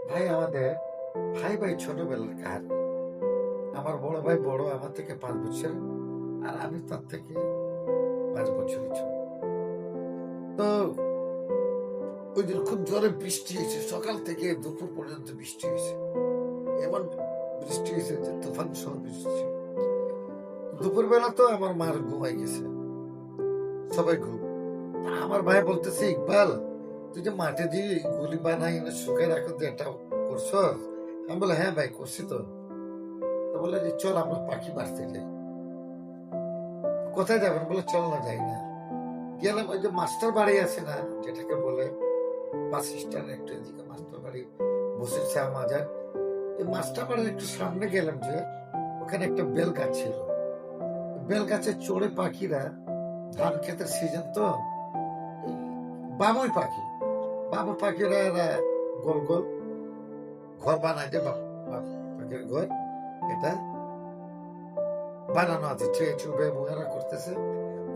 ভাই আমাদের ভাই ভাই ছোটবেলার কাজ। আমার বড় ভাই বড় আমার থেকে 5 বছর, আর আমি তার থেকে 5 বছরই ছোট। তো ওই দিন খুব জোরে বৃষ্টি হয়েছে, সকাল থেকে দুপুর পর্যন্ত বৃষ্টি হয়েছে। এমন বৃষ্টি হয়েছে যে তুফান সহ বৃষ্টি। দুপুর বেলা তো আমার মার ঘুমাই গেছে, সবাই ঘুম। আমার ভাই বলতেছে, ইকবাল তুই যে মাঠে দিয়ে গুলি বানাই না শুকাই রাখো তো, এটা করছ? আমি বলে, হ্যাঁ ভাই করছি তো। তো বলে যে চল আমরা পাখি মারতে যাই। কোথায় যাবেন? বলে চল না, যাই না। গেলাম, ওই যে মাস্টার বাড়ি আছে না, যেটাকে বলে বাস স্ট্যান্ড একটু এদিকে মাস্টার বাড়ি, বসির শাহ মাজার। এই মাস্টার বাড়ির একটু সামনে গেলাম, যে ওখানে একটা বেল গাছ ছিল। বেল গাছে চড়ে পাখিরা, ধান ক্ষেতের সিজন তো, এই বাবুই পাখি, বাবু পাখিরা এরা গোল গোল ঘর বানায়, যে পাখির ঘর, এটা বানানো আছে, চেয়ে চুবে মুহেরা করতেছে।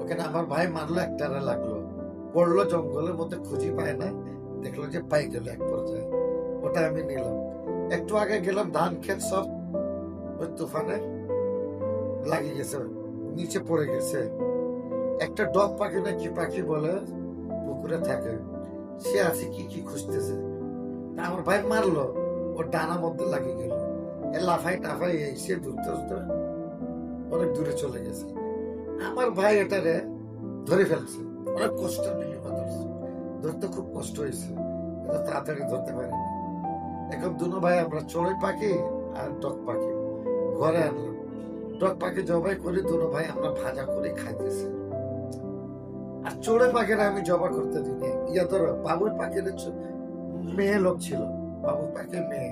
ওখানে আমার ভাই মারলো, একটারে লাগলো, পড়লো জঙ্গলের মধ্যে, খুঁজি পায় না, দেখলো যে পাই গেল এক পর্যায়ে। ওটা আমি নিলাম। একটু আগে গেলাম, ধান ক্ষেত সব ওই তুফানে লাগিয়ে গেছে, নিচে পড়ে গেছে। একটা ডগ পাখি না কি পাখি বলে পুকুরে থাকে, সে আছে কি কি খুঁজতেছে। আমার ভাই মারলো, ওর ডানার মধ্যে লাগিয়ে গেল। এ লাফাই টাফাই এসে ধরতে ধরতে অনেক দূরে চলে গেছে। আমার ভাই এটারে ধরে ফেলছে, অনেক কষ্টের বিনিময় ধরছে। ধরতে খুব কষ্ট হয়েছে, এটা তাড়াতাড়ি ধরতে পারিনি। এখন দুনো ভাই আমরা চড়ুই পাখি আর ডগ পাখি ঘরে আনলাম। ডগ পাখি জবাই করে দুনো ভাই আমরা ভাজা করে খাইতেছি। আর চড়ুই পাখিরা আমি জবা করতে দিই। ইয়া ধরো বাবুই পাখির মেয়ে লোক ছিল, বাবুই পাখির মেয়ে,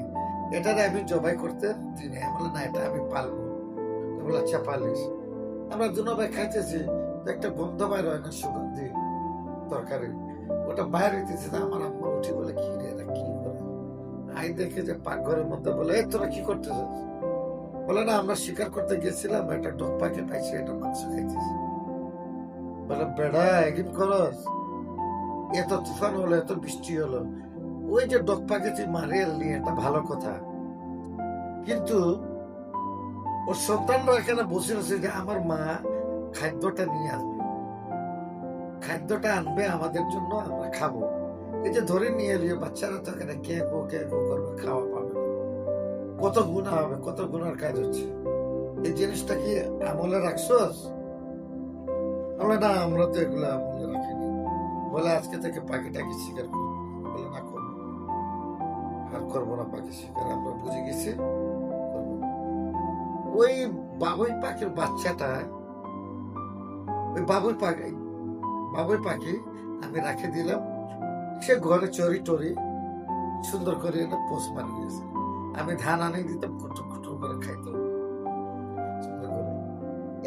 এটারে আমি জবাই করতে দিই। বলে না, এটা আমি পালবো। বলে আচ্ছা পালিস। আমরা দুনো ভাই খাইতেছি, তো একটা গন্ধ বাইর হয় না, সুগন্ধি তরকারি, ওটা বাইরে হইতেছে। আমার আম্মা উঠি বলে, কি রে এরা কি করে? আই দেখে যে পাকঘরের মধ্যে, বলে এই তোরা কি করতেছিস? বলে না, আমরা শিকার করতে গেছিলাম, একটা ডগ পাখি পাইছি, এটা মাংস খাইতেছি। বলে বেড়া একদিন খরচ, এত তুফান হলো, এত বৃষ্টি হলো, ওই যে ডগ পাখি তুই মারে এলি, এটা ভালো কথা, কিন্তু ওর সন্তানরা এখানে বসে আছে যে আমার মা খাদ্যটা নিয়ে আসবে, খাদ্যটা আনবে আমাদের জন্য, আমরা খাবো। এই যে ধরে নিয়ে এলিও, বাচ্চারা তো এখানে কে কো করবে, খাওয়া পাবে না, কত গুণা হবে, কত গুণার কাজ হচ্ছে। এই জিনিসটা কি আমলে রাখছোস? আমরা না, আমরা তো এগুলো আমলে রাখিনি। বলে আজকে থেকে পাখিটাকে শিকার করবো। বলে না, করবো আর করবো না পাখি শিকার, আমরা বুঝে গেছি, করবো না। ওই বাবুই পাখির বাচ্চাটা, ওই বাবুই পাখি আমি রাখে দিলাম। সে ঘরে চড়ি টরি সুন্দর করে পোষ মারিয়েছে। আমি ধান আনি দিতাম, কুটুর কুটুর করে খাইতো সুন্দর করে।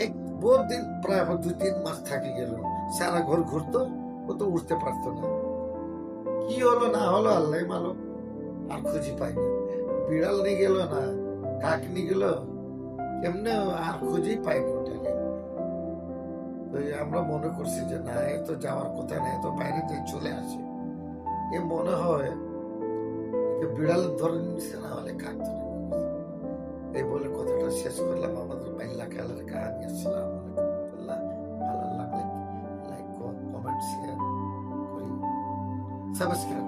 এক বহু দিন, প্রায় 2-3 মাস থাকি গেল, সারা ঘর ঘুরতো, ও তো উঠতে পারতো না। কি হলো না হলো আল্লাহ মালুম, আর খুঁজি পাই না। বিড়াল নিয়ে গেল না, কাক নিয়ে গেল, কেমনে আর খুঁজেই পাইনি ওটাকে। তো আমরা মনে করছি যে না, এ তো যাওয়ার কথা না, এ তো বাইরে দিয়ে চলে আসে। এ মনে হয় বিড়াল ধরে নিচ্ছে, না হলে কাক ধরে নিচ্ছে। এই বলে কথাটা শেষ করলাম। আমাদের পাইলা খেলার কাহিনী। আসসালামু আলাইকুম। ভালো লাগলে লাইক, কমেন্ট, শেয়ার করি, সাবস্ক্রাইব